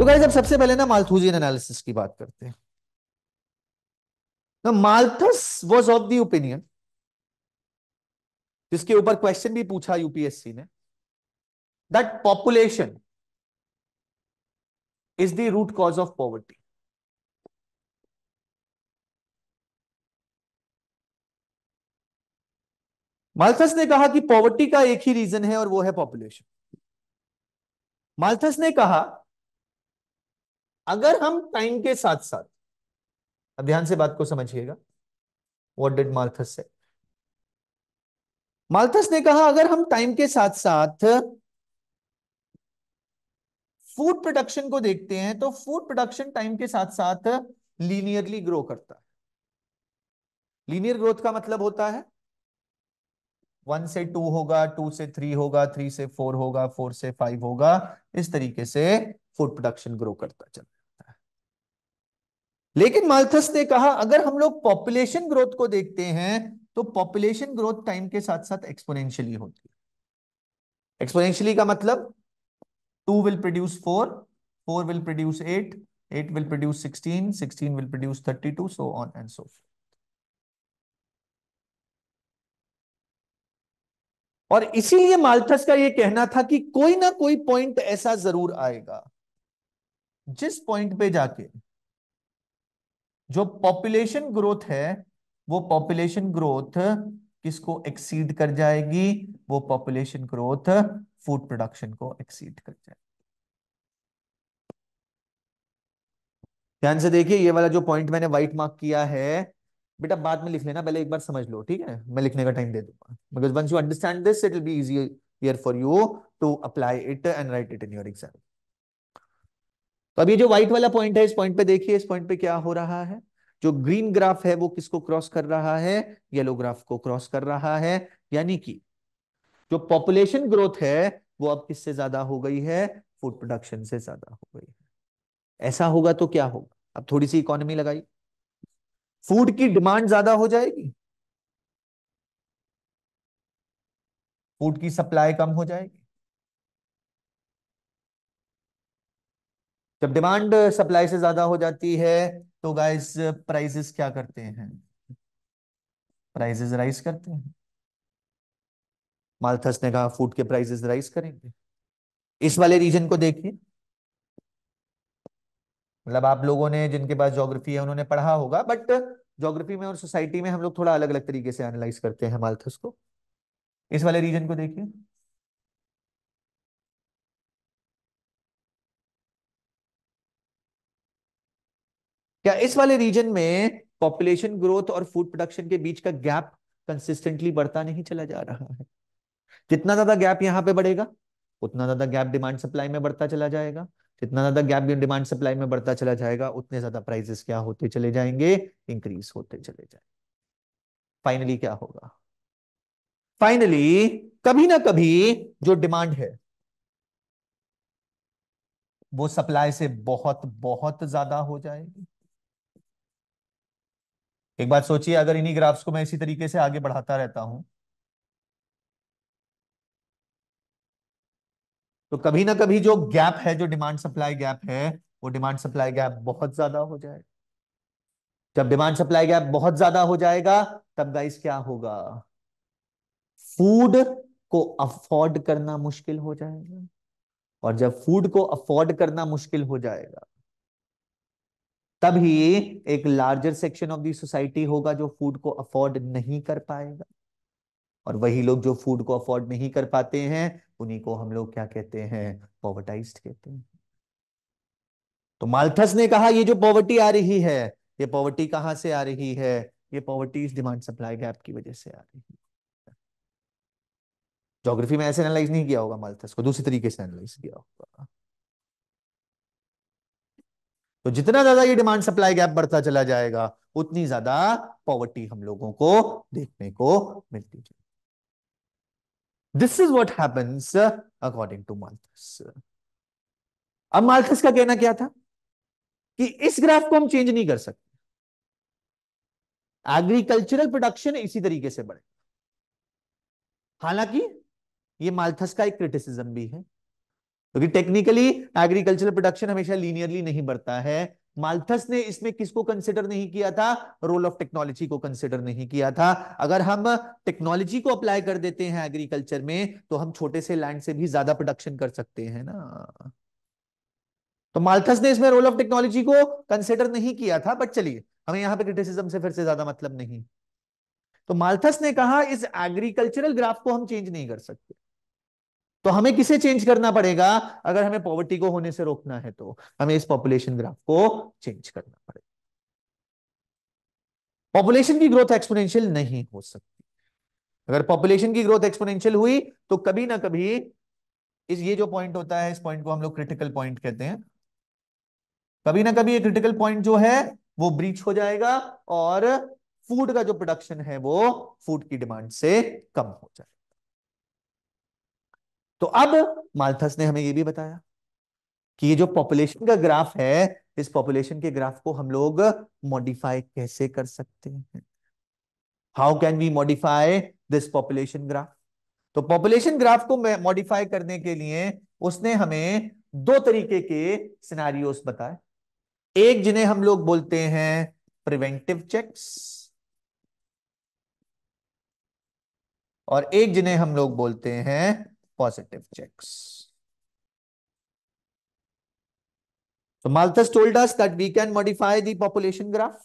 Guys अब सबसे पहले ना माल्थुसियन एनालिसिस की बात करते हैं। ना Malthus was of the opinion, जिसके ऊपर क्वेश्चन भी पूछा यूपीएससी ने, that population is the root cause of poverty. Malthus ने कहा कि पॉवर्टी का एक ही रीजन है और वो है पॉपुलेशन। माल्थस ने कहा अगर हम टाइम के साथ साथ, अब ध्यान से बात को समझिएगा, व्हाट डिड माल्थस से, माल्थस ने कहा अगर हम टाइम के साथ साथ फूड प्रोडक्शन को देखते हैं तो फूड प्रोडक्शन टाइम के साथ साथ लीनियरली ग्रो करता है। लीनियर ग्रोथ का मतलब होता है 1 से 2 होगा, 2 से 3 होगा, 3 से 4 होगा, 4 से 5 होगा, इस तरीके से फूड प्रोडक्शन ग्रो करता चल रहा है। लेकिन माल्थस ने कहा अगर हम लोग पॉपुलेशन ग्रोथ को देखते हैं तो पॉपुलेशन ग्रोथ टाइम के साथ साथ एक्सपोनेंशियली होती है। एक्सपोनेंशियली का मतलब 2 will produce 4, 4 will produce 8, 8 will produce 16, 16 will produce 32, so on and so forth। और इसीलिए माल्थस का यह कहना था कि कोई ना कोई पॉइंट ऐसा जरूर आएगा जिस पॉइंट पे जाके जो पॉपुलेशन ग्रोथ है वो पॉपुलेशन ग्रोथ किसको एक्सीड कर जाएगी, वो पॉपुलेशन ग्रोथ फूड प्रोडक्शन को एक्सीड कर जाएगी। ध्यान से देखिए, ये वाला जो पॉइंट मैंने व्हाइट मार्क किया है, बेटा बाद में लिख लेना, पहले एक बार समझ लो, ठीक है? मैं लिखने का टाइम दे दूंगा, because once you understand this it will be easier for you to apply it and write it in your exam. तो अब ये जो व्हाइट वाला पॉइंट है, इस पॉइंट पे देखिए, इस पॉइंट पे क्या हो रहा है, जो ग्रीन ग्राफ है वो किसको क्रॉस कर रहा है, येलो ग्राफ को क्रॉस कर रहा है। यानी कि जो पॉपुलेशन ग्रोथ है वो अब किससे ज्यादा हो गई है, फूड प्रोडक्शन से ज्यादा हो गई है। ऐसा होगा तो क्या होगा, अब थोड़ी सी इकोनॉमी लगाई, फूड की डिमांड ज्यादा हो जाएगी, फूड की सप्लाई कम हो जाएगी। जब डिमांड सप्लाई से ज्यादा हो जाती है तो गाइस प्राइसेस क्या करते हैं, प्राइसेस राइज करते हैं। माल्थस ने कहा फूड के प्राइसेस राइज करेंगे। इस वाले रीजन को देखिए, मतलब आप लोगों ने जिनके पास ज्योग्राफी है उन्होंने पढ़ा होगा, बट ज्योग्राफी में और सोसाइटी में हम लोग थोड़ा अलग अलग तरीके से एनालाइज करते हैं माल्थस को। इस वाले रीजन को देखिए, क्या इस वाले रीजन में पॉपुलेशन ग्रोथ और फूड प्रोडक्शन के बीच का गैप कंसिस्टेंटली बढ़ता नहीं चला जा रहा है? जितना ज्यादा गैप यहां पे बढ़ेगा उतना ज्यादा गैप डिमांड सप्लाई में बढ़ता चला जाएगा, जितना ज्यादा गैप डिमांड सप्लाई में बढ़ता चला जाएगा उतने ज्यादा प्राइसेस क्या होते चले जाएंगे, इंक्रीज होते चले जाएंगे। फाइनली क्या होगा, फाइनली कभी ना कभी जो डिमांड है वो सप्लाई से बहुत बहुत ज्यादा हो जाएगी। एक बात सोचिए, अगर इन्हीं ग्राफ्स को मैं इसी तरीके से आगे बढ़ाता रहता हूं तो कभी ना कभी जो गैप है, जो डिमांड सप्लाई गैप है, वो डिमांड सप्लाई गैप बहुत ज्यादा हो जाएगा। जब डिमांड सप्लाई गैप बहुत ज्यादा हो जाएगा तब गाइस क्या होगा, फूड को अफोर्ड करना मुश्किल हो जाएगा। और जब फूड को अफोर्ड करना मुश्किल हो जाएगा तभी एक larger section of the society होगा जो फूड को अफोर्ड नहीं कर पाएगा। और वही लोग जो फूड को अफोर्ड नहीं कर पाते हैं उन्हीं को हम लोग क्या कहते हैं, पॉवर्टाइज्ड कहते हैं। तो माल्थस ने कहा ये जो पॉवर्टी आ रही है, ये पॉवर्टी कहां से आ रही है, ये पॉवर्टी इस डिमांड सप्लाई गैप की वजह से आ रही है। ज्योग्राफी में ऐसे एनालाइज नहीं किया होगा माल्थस को, दूसरी तरीके से एनालाइज किया होगा। तो जितना ज्यादा ये डिमांड सप्लाई गैप बढ़ता चला जाएगा उतनी ज्यादा पॉवर्टी हम लोगों को देखने को मिलती जाएगी। This is what happens according to Malthus. अब माल्थस का कहना क्या था कि इस ग्राफ को हम चेंज नहीं कर सकते, एग्रीकल्चरल प्रोडक्शन इसी तरीके से बढ़े। हालांकि ये माल्थस का एक क्रिटिसिज्म भी है, क्योंकि टेक्निकली एग्रीकल्चरल प्रोडक्शन हमेशा लीनियरली नहीं बढ़ता है। माल्थस ने इसमें किसको कंसिडर नहीं किया था? रोल ऑफ टेक्नोलॉजी को कंसिडर नहीं किया था। अगर हम टेक्नोलॉजी को अप्लाई कर देते हैं एग्रीकल्चर में तो हम छोटे से लैंड से भी ज्यादा प्रोडक्शन कर सकते हैं ना। तो माल्थस ने इसमें रोल ऑफ टेक्नोलॉजी को कंसिडर नहीं किया था, बट चलिए हमें यहां पे क्रिटिसिज्म से फिर से ज्यादा मतलब नहीं। तो माल्थस ने कहा इस एग्रीकल्चरल ग्राफ को हम चेंज नहीं कर सकते, तो हमें किसे चेंज करना पड़ेगा? अगर हमें पॉवर्टी को होने से रोकना है तो हमें इस पॉपुलेशन ग्राफ को चेंज करना पड़ेगा। पॉपुलेशन की ग्रोथ एक्सपोनेंशियल नहीं हो सकती। अगर पॉपुलेशन की ग्रोथ एक्सपोनेंशियल हुई तो कभी ना कभी इस ये जो पॉइंट होता है, इस पॉइंट को हम लोग क्रिटिकल पॉइंट कहते हैं। कभी ना कभी ये क्रिटिकल पॉइंट जो है वो ब्रीच हो जाएगा और फूड का जो प्रोडक्शन है वो फूड की डिमांड से कम हो जाएगा। तो अब माल्थस ने हमें ये भी बताया कि ये जो पॉपुलेशन का ग्राफ है, इस पॉपुलेशन के ग्राफ को हम लोग मॉडिफाई कैसे कर सकते हैं? How can we modify this population graph? तो पॉपुलेशन ग्राफ को मॉडिफाई करने के लिए उसने हमें दो तरीके के सिनारियोस बताए। एक जिन्हें हम लोग बोलते हैं प्रिवेंटिव चेक्स, और एक जिन्हें हम लोग बोलते हैं positive checks. So Malthus told us that we can modify the population graph,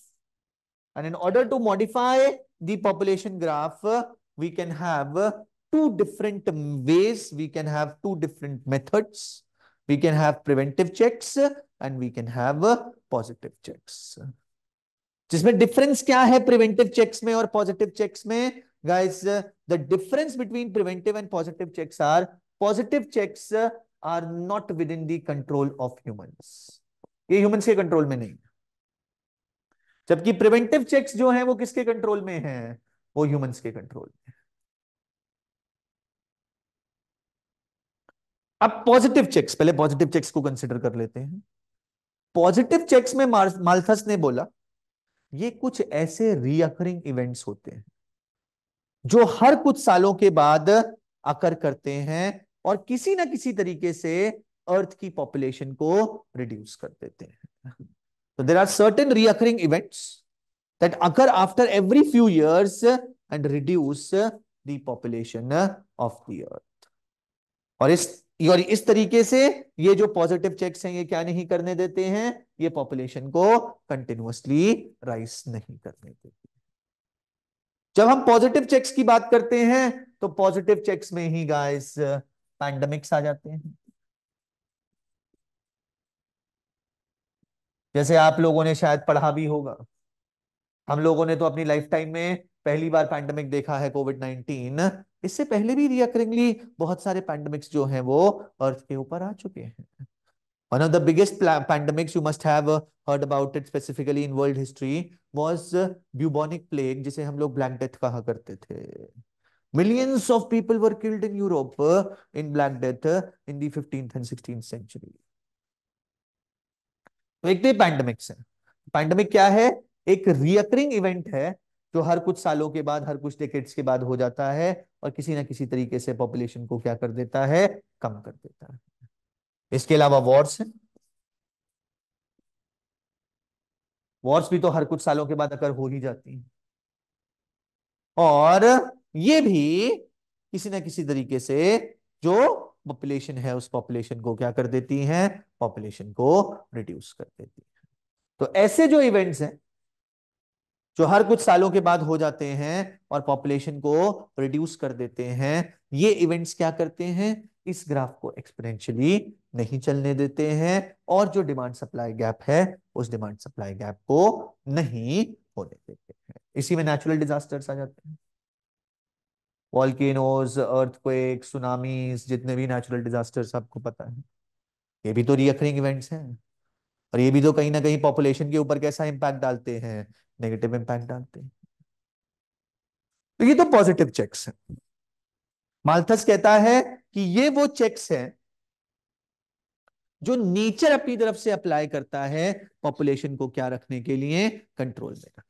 and in order to modify the population graph, we can have two different ways, we can have two different methods. We can have preventive checks and we can have positive checks. जिसमें difference क्या है preventive checks में और positive checks में? Guys, the difference between preventive and positive checks are, positive checks are not within the control of humans. ये humans के control में नहीं, जबकि प्रिवेंटिव चेक्स जो हैं वो किसके कंट्रोल में हैं? वो ह्यूमंस के कंट्रोल में। अब पॉजिटिव चेक्स, पहले पॉजिटिव चेक्स को कंसिडर कर लेते हैं। पॉजिटिव चेक्स में माल्थस ने बोला ये कुछ ऐसे रीअकरिंग इवेंट्स होते हैं जो हर कुछ सालों के बाद अकर करते हैं और किसी ना किसी तरीके से अर्थ की पॉपुलेशन को रिड्यूस कर देते हैं। तो there are certain recurring events that occur after every few years and reduce the population of the earth। और इस तरीके से ये जो पॉजिटिव चेक्स हैं ये क्या नहीं करने देते हैं? ये पॉपुलेशन को कंटिन्यूअसली राइज नहीं करने देते। जब हम पॉजिटिव चेक्स की बात करते हैं तो पॉजिटिव चेक्स में ही गाइस पैंडेमिक्स आ जाते हैं। जैसे आप लोगों ने शायद पढ़ा भी होगा, हम लोगों ने तो अपनी लाइफ टाइम में पहली बार पैंडेमिक देखा है कोविड-19। इससे पहले भी रिकरिंगली बहुत सारे पैंडेमिक्स जो हैं वो अर्थ के ऊपर आ चुके हैं। One of the biggest pandemics you must have heard about it specifically in world history was bubonic plague, जिसे हम लोग ब्लैक डेथ कहा करते थे। Millions of people were killed in Europe in black death in the 15th and 16th century. तो एक तो pandemics है। पैंडेमिक क्या है? एक रियकरिंग इवेंट है जो हर कुछ सालों के बाद, हर कुछ डेकेड्स के बाद हो जाता है और किसी ना किसी तरीके से पॉपुलेशन को क्या कर देता है? कम कर देता है। इसके अलावा वॉर्स है। वॉर्स भी तो हर कुछ सालों के बाद अगर हो ही जाती है, और ये भी किसी ना किसी तरीके से जो पॉपुलेशन है उस पॉपुलेशन को क्या कर देती हैं? पॉपुलेशन को रिड्यूस कर देती है। तो ऐसे जो इवेंट्स हैं जो हर कुछ सालों के बाद हो जाते हैं और पॉपुलेशन को रिड्यूस कर देते हैं, ये इवेंट्स क्या करते हैं? इस ग्राफ को एक्सपोनेंशियली नहीं चलने देते हैं और जो डिमांड सप्लाई गैप है उस डिमांड सप्लाई गैप को नहीं होने देते हैं। इसी में नेचुरल डिजास्टर्स आ जाते हैं। वॉल्केनोज, अर्थक्वेक, सुनामीज, जितने भी नेचुरल डिजास्टर्स आपको पता है, ये भी तो रिकरिंग इवेंट्स हैं और ये भी तो कहीं ना कहीं पॉपुलेशन के ऊपर कैसा इंपैक्ट डालते हैं? नेगेटिव इंपैक्ट डालते हैं। तो ये तो पॉजिटिव चेक्स है। माल्थस कहता है कि ये वो चेक्स हैं जो नेचर अपनी तरफ से अप्लाई करता है पॉपुलेशन को क्या रखने के लिए? कंट्रोल में।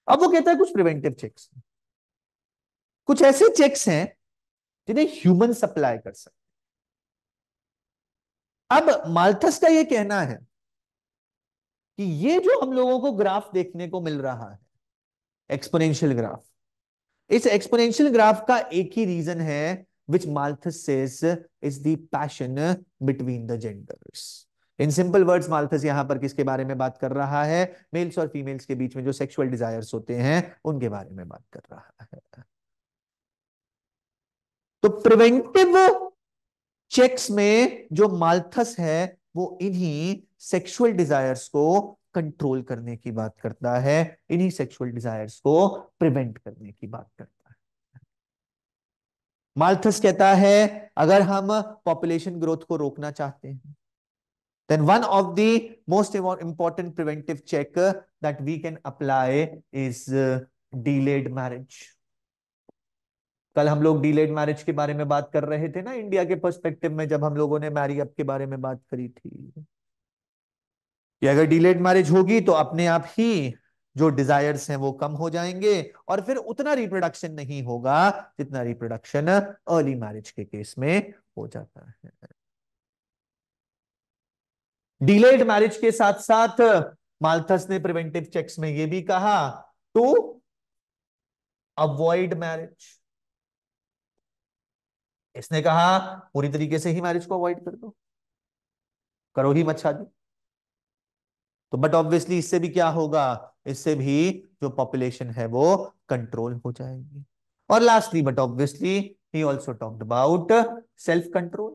अब वो कहता है कुछ प्रिवेंटिव चेक्स, कुछ ऐसे चेक्स हैं जिन्हें ह्यूमन अप्लाई कर सकते हैं। अब माल्थस का ये कहना है कि ये जो हम लोगों को ग्राफ देखने को मिल रहा है, एक्सपोनेंशियल ग्राफ, इस एक्सपोनेंशियल ग्राफ का एक ही रीजन है, which Malthus says is the passion between the genders. In simple words Malthus यहां पर किसके बारे में बात कर रहा है? मेल्स और फीमेल्स के बीच में जो सेक्सुअल डिजायर्स होते हैं उनके बारे में बात कर रहा है। तो प्रिवेंटिव चेक्स में जो माल्थस है वो इन्हीं सेक्सुअल डिजायर्स को कंट्रोल करने की बात करता है, इन्हीं सेक्सुअल डिजायर्स को प्रिवेंट करने की बात करता है। माल्थस कहता है अगर हम पॉपुलेशन ग्रोथ को रोकना चाहते हैं, then one of the most important preventive check that we can apply is delayed marriage। कल हम लोग डिलेड मैरिज के बारे में बात कर रहे थे ना, इंडिया के पर्सपेक्टिव में, जब हम लोगों ने मैरी अप के बारे में बात करी थी कि अगर डिलेड मैरिज होगी तो अपने आप ही जो डिजायर्स हैं वो कम हो जाएंगे और फिर उतना रिप्रोडक्शन नहीं होगा जितना रिप्रोडक्शन अर्ली मैरिज के केस में हो जाता है। डिलेड मैरिज के साथ साथ माल्थस ने प्रिवेंटिव चेक्स में ये भी कहा टू अवॉइड मैरिज। इसने कहा पूरी तरीके से ही मैरिज को अवॉइड कर दो, करो ही मत शादी। तो बट ऑब्वियसली इससे भी क्या होगा? इससे भी जो पॉपुलेशन है वो कंट्रोल हो जाएगी। और lastly but obviously he also talked about self control,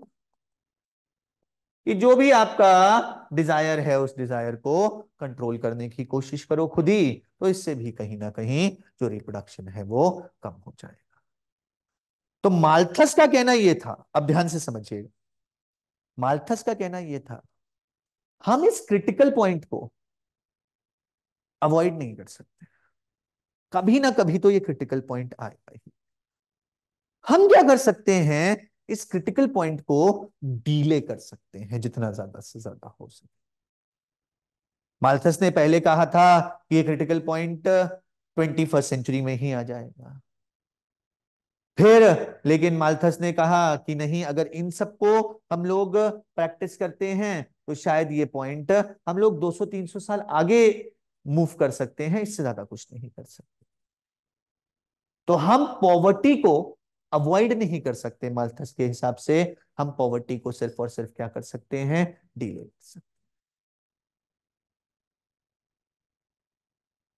कि जो भी आपका डिजायर है उस डिजायर को कंट्रोल करने की कोशिश करो खुद ही, तो इससे भी कहीं ना कहीं जो रिप्रोडक्शन है वो कम हो जाएगा। तो माल्थस का कहना यह था, अब ध्यान से समझिएगा, माल्थस का कहना यह था हम इस क्रिटिकल पॉइंट को अवॉइड नहीं कर सकते, कभी ना कभी तो ये क्रिटिकल पॉइंट आएगा ही। हम क्या कर सकते हैं? इस क्रिटिकल पॉइंट को डीले कर सकते हैं जितना ज्यादा से ज्यादा हो सके। माल्थस ने पहले कहा था कि ये क्रिटिकल पॉइंट 21st सेंचुरी में ही आ जाएगा। फिर लेकिन माल्थस ने कहा कि नहीं, अगर इन सबको हम लोग प्रैक्टिस करते हैं तो शायद ये पॉइंट हम लोग 200-300 साल आगे मूव कर सकते हैं, इससे ज्यादा कुछ नहीं कर सकते। तो हम पॉवर्टी को अवॉइड नहीं कर सकते माल्थस के हिसाब से, हम पॉवर्टी को सिर्फ और सिर्फ क्या कर सकते हैं? डिले कर सकते।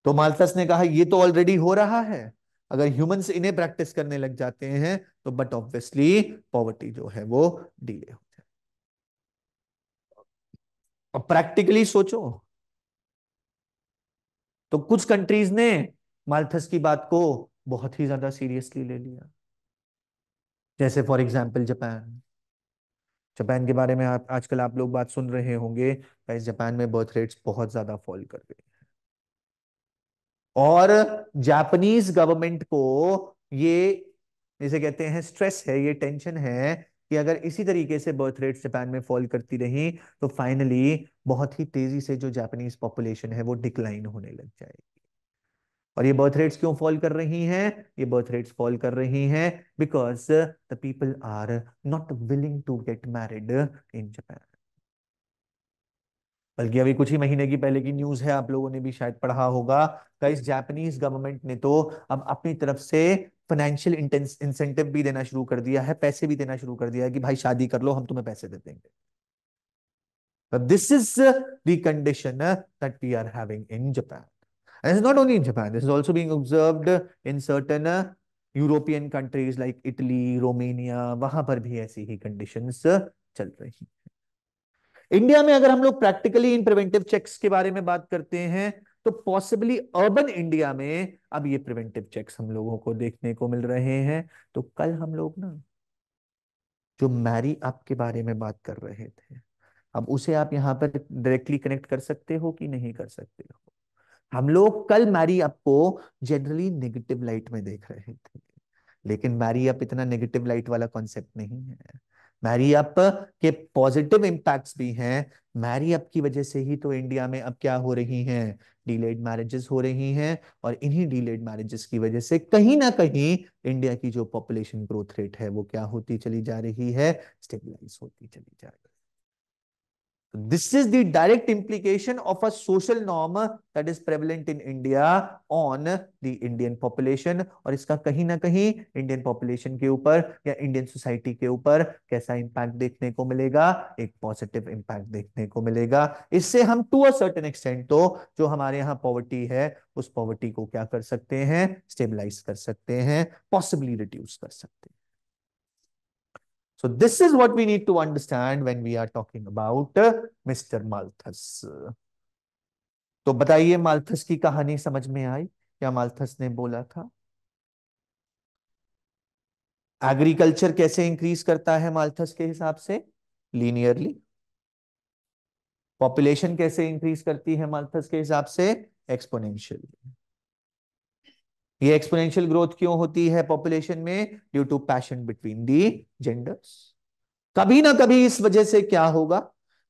तो माल्थस ने कहा ये तो ऑलरेडी हो रहा है, अगर ह्यूमंस इन्हें प्रैक्टिस करने लग जाते हैं तो बट ऑब्वियसली पॉवर्टी जो है वो डिले हो जाए। और प्रैक्टिकली सोचो तो कुछ कंट्रीज ने माल्थस की बात को बहुत ही ज्यादा सीरियसली ले लिया, जैसे फॉर एग्जांपल जापान। जापान के बारे में आप आजकल आप लोग बात सुन रहे होंगे, गाइस जापान में बर्थ रेट्स बहुत ज्यादा फॉल कर गए और जापानीज गवर्नमेंट को ये, जिसे कहते हैं स्ट्रेस है, ये टेंशन है कि अगर इसी तरीके से बर्थ रेट्स जापान में फॉल करती रही तो फाइनली बहुत ही तेजी से जो जापानीज पॉपुलेशन है वो डिक्लाइन होने लग जाएगी। और ये बर्थ रेट्स क्यों फॉल कर रही हैं? ये बर्थ रेट्स फॉल कर रही हैं because the people are not willing to get married in Japan. बल्कि अभी कुछ ही महीने की पहले की न्यूज है, आप लोगों ने भी शायद पढ़ा होगा, गाइस जापानीज गवर्नमेंट ने तो अब अपनी तरफ से फाइनेंशियल इंसेंटिव भी देना शुरू कर दिया है, पैसे भी देना शुरू कर दिया है कि भाई शादी कर लो, हम तुम्हें पैसे दे देंगे। This is the condition that we are having in Japan. And it's not only in Japan, this is also being observed in certain European countries like Italy, Romania, वहां पर भी ऐसी ही कंडीशंस चल रही। इंडिया में अगर हम लोग प्रैक्टिकली इन प्रिवेंटिव चेक्स के बारे में बात करते हैं तो पॉसिबली अर्बन इंडिया में अब ये प्रिवेंटिव चेक्स हम लोगों को देखने को मिल रहे हैं। तो कल हम लोग ना जो मैरी अप के बारे में बात कर रहे थे, अब उसे आप यहाँ पर डायरेक्टली कनेक्ट कर सकते हो कि नहीं कर सकते हो? हम लोग कल मैरी अप को जनरली नेगेटिव लाइट में देख रहे थे, लेकिन मैरी अप इतना नेगेटिव लाइट वाला कॉन्सेप्ट नहीं है। मैरी अप के पॉजिटिव इंपैक्ट्स भी हैं। मैरी अप की वजह से ही तो इंडिया में अब क्या हो रही हैं? डिलेड मैरिजेस हो रही हैं। और इन्हीं डिलेड मैरिजेस की वजह से कहीं ना कहीं इंडिया की जो पॉपुलेशन ग्रोथ रेट है वो क्या होती चली जा रही है? स्टेबलाइज होती चली जा रही है। This is the direct implication of a social norm that is prevalent in India on the Indian population. और इसका कहीं ना कहीं इंडियन पॉपुलेशन के ऊपर या इंडियन सोसाइटी के ऊपर कैसा इंपैक्ट देखने को मिलेगा? एक पॉजिटिव इंपैक्ट देखने को मिलेगा। इससे हम टू अ सर्टेन एक्सटेंट तो जो हमारे यहाँ पॉवर्टी है उस पॉवर्टी को क्या कर सकते हैं? स्टेबलाइज कर सकते हैं, पॉसिबली रिड्यूस कर सकते हैं। So this is what we need to understand when we are talking about Mr. Malthus. तो बताइए, माल्थस की कहानी समझ में आई? क्या माल्थस ने बोला था? एग्रीकल्चर कैसे इंक्रीज करता है माल्थस के हिसाब से? लीनियरली। पॉपुलेशन कैसे इंक्रीज करती है माल्थस के हिसाब से? एक्सपोनेंशियली। ये एक्सपोनेंशियल ग्रोथ क्यों होती है पॉपुलेशन में? Due to passion between the genders. कभी ना कभी इस वजह से क्या होगा?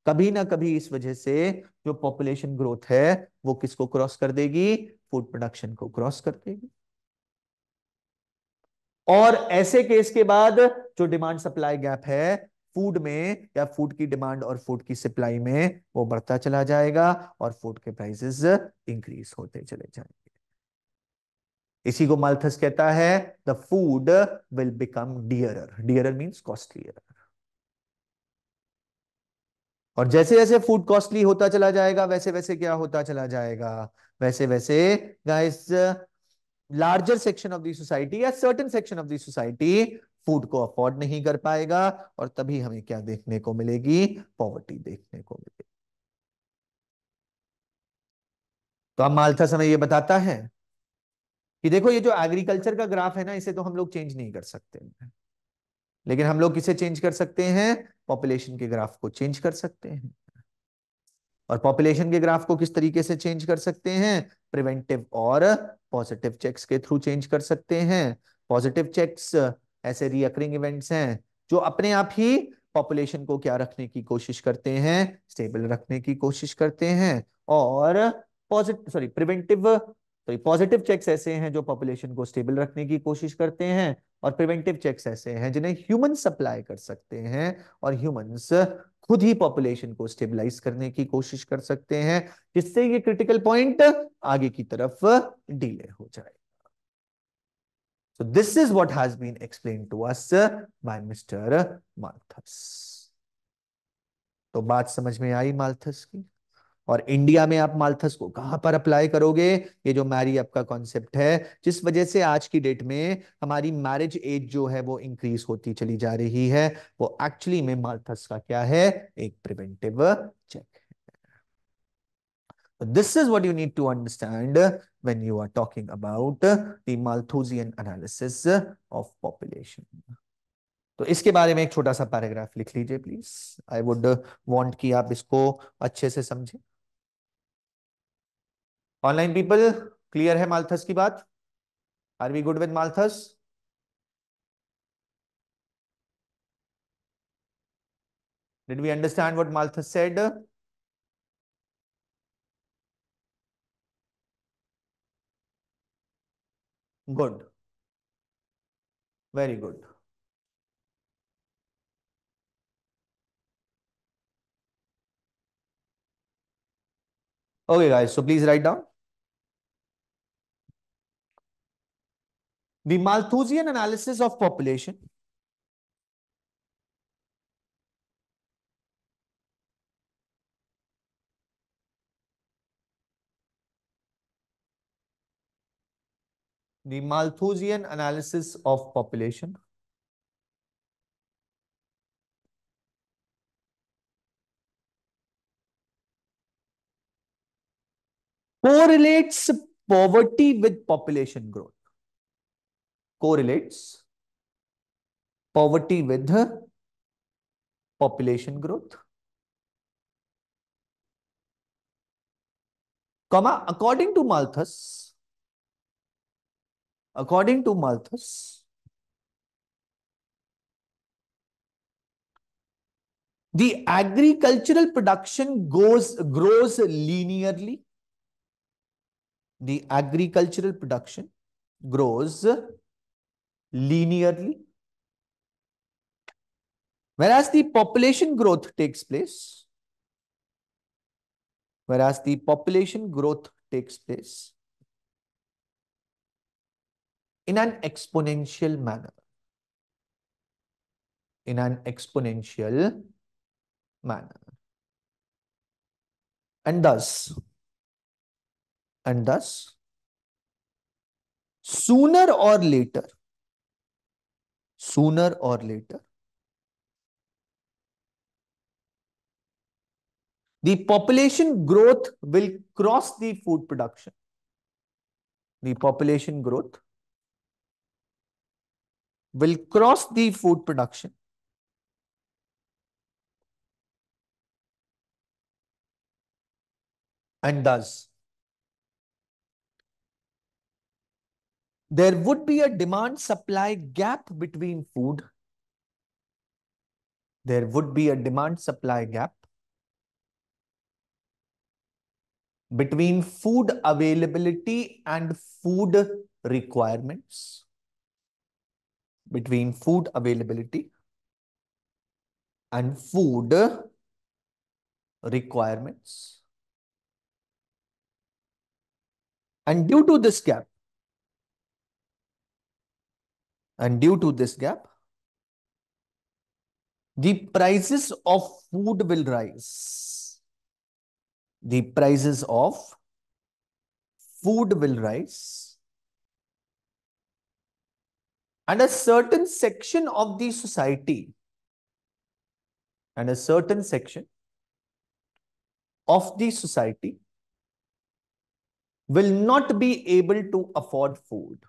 कभी ना कभी इस वजह से जो पॉपुलेशन ग्रोथ है वो किसको क्रॉस कर देगी? फूड प्रोडक्शन को क्रॉस कर देगी। और ऐसे केस के बाद जो डिमांड सप्लाई गैप है फूड में, या फूड की डिमांड और फूड की सप्लाई में, वो बढ़ता चला जाएगा और फूड के प्राइसेस इंक्रीज होते चले जाएंगे। इसी को माल्थस कहता है the food will become dearer. Dearer means costlier. और जैसे जैसे फूड कॉस्टली होता चला जाएगा वैसे वैसे क्या होता चला जाएगा? वैसे वैसे guys, larger section of the society या certain section of the society food को अफोर्ड नहीं कर पाएगा और तभी हमें क्या देखने को मिलेगी? पॉवर्टी देखने को मिलेगी। तो अब माल्थस हमें ये बताता है कि देखो, ये जो एग्रीकल्चर का ग्राफ है ना, इसे तो हम लोग चेंज नहीं कर सकते, लेकिन हम लोग किसे चेंज कर सकते हैं? पॉपुलेशन के ग्राफ को चेंज कर सकते हैं। और पॉपुलेशन के ग्राफ को किस तरीके से चेंज कर सकते हैं? प्रिवेंटिव और पॉजिटिव चेक्स के थ्रू चेंज कर सकते हैं। पॉजिटिव चेक्स ऐसे रिकरिंग इवेंट्स हैं जो अपने आप ही पॉपुलेशन को क्या रखने की कोशिश करते हैं? स्टेबल रखने की कोशिश करते हैं। और पॉजिटिव चेक्स ऐसे हैं जो पॉपुलेशन को स्टेबल रखने की कोशिश करते हैं। और प्रिवेंटिव चेक्स ऐसे हैं जिन्हें ह्यूमन सप्लाई कर सकते हैं और ह्यूमंस खुद ही पॉपुलेशन को स्टेबलाइज करने की कोशिश कर सकते हैं, जिससे ये क्रिटिकल पॉइंट आगे की तरफ डिले हो जाए। So this is what has been explained to us by Mr. Malthus. तो बात समझ में आई माल्थस की? और इंडिया में आप माल्थस को कहां पर अप्लाई करोगे? ये जो मैरी अप का कॉन्सेप्ट है, जिस वजह से आज की डेट में हमारी मैरिज एज जो है वो इंक्रीज होती चली जा रही है, वो एक्चुअली में माल्थस का क्या है? एक preventive check. This is what you need to understand when you are talking about the Malthusian analysis of population. तो इसके बारे में एक छोटा सा पैराग्राफ लिख लीजिए प्लीज। आई वुड वांट कि आप इसको अच्छे से समझें। ऑनलाइन पीपल, क्लियर है माल्थस की बात? Are we good with Malthus? Did we understand what Malthus said? Good, very good. Okay guys, so please write down the Malthusian analysis of population. The Malthusian analysis of population correlates poverty with population growth. Correlates poverty with population growth, comma, according to Malthus, the agricultural production grows linearly. The agricultural production grows linearly, whereas the population growth takes place whereas the population growth takes place in an exponential manner. In an exponential manner. And thus, and thus, sooner or later, sooner or later, the population growth will cross the food production. The population growth will cross the food production. And thus, there would be a demand supply gap between food. There would be a demand supply gap between food availability and food requirements. Between food availability and food requirements. And due to this gap, the prices of food will rise. The prices of food will rise. And a certain section of the society, and a certain section of the society will not be able to afford food.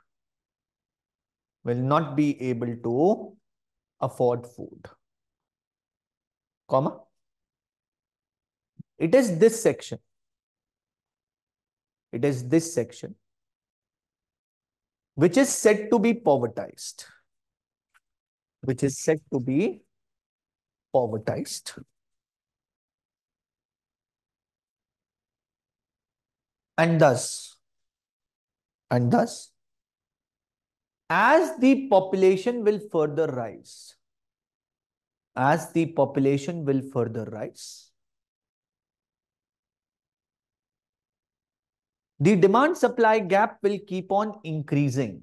Will not be able to afford food. Comma. It is this section. It is this section which is said to be povertized. Which is said to be povertized. And thus, as the population will further rise, as the population will further rise, the demand supply gap will keep on increasing.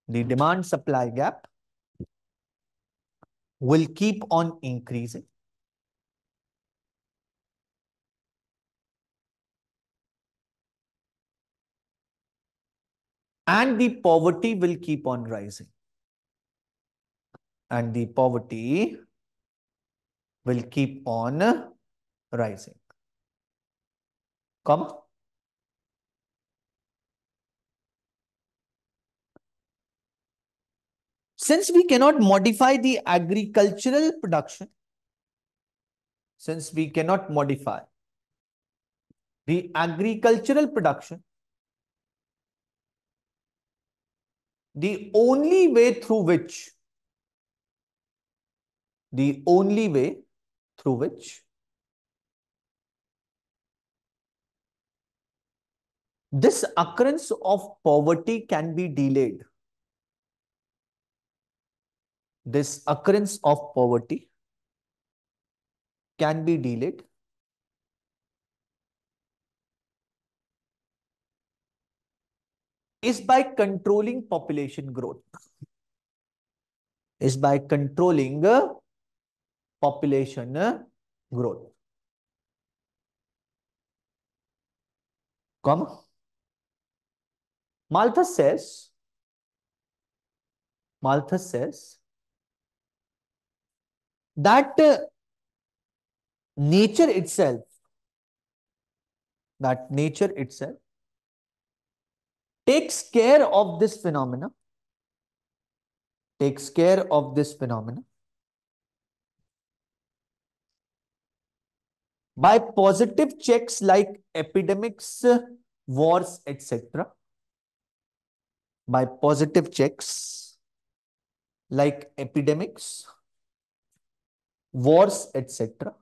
The demand supply gap will keep on increasing. And the poverty will keep on rising. And the poverty will keep on rising. Come. Since we cannot modify the agricultural production, since we cannot modify the agricultural production, the only way through which this occurrence of poverty can be delayed. This occurrence of poverty can be delayed is by controlling population growth. Is by controlling population growth. Come. Malthus says that nature itself takes care of this phenomena, by positive checks like epidemics, wars, etc. By positive checks like epidemics, wars, etc.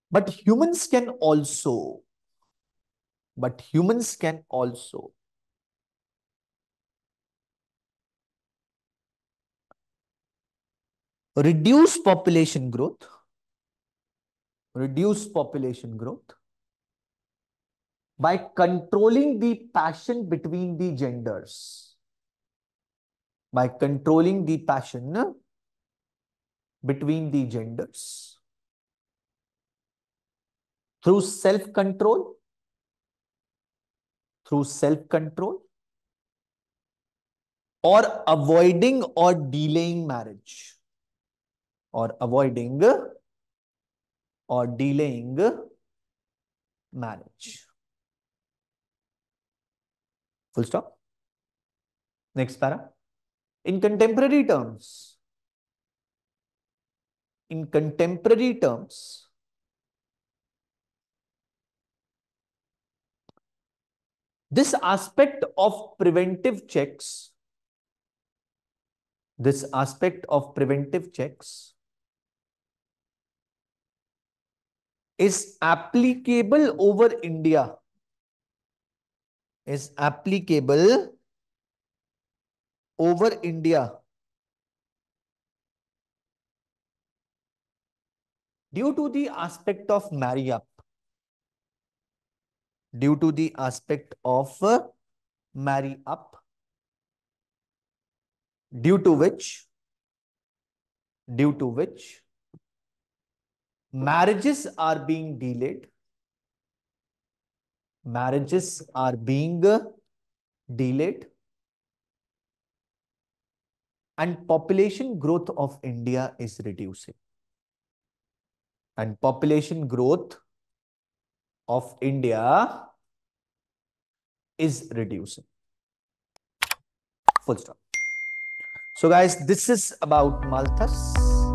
But humans can also reduce population growth reduce population growth by controlling the passion between the genders, by controlling the passion between the genders through self control, through self control, or avoiding or delaying marriage, or avoiding or delaying marriage. Full stop. Next para. In contemporary terms, in contemporary terms, this aspect of preventive checks, this aspect of preventive checks is applicable over India, is applicable over India due to the aspect of marry up, due to the aspect of marry up, due to which, due to which marriages are being delayed, marriages are being delayed, and population growth of India is reducing. And population growth of India is reducing. Full stop. So guys, this is about Malthus.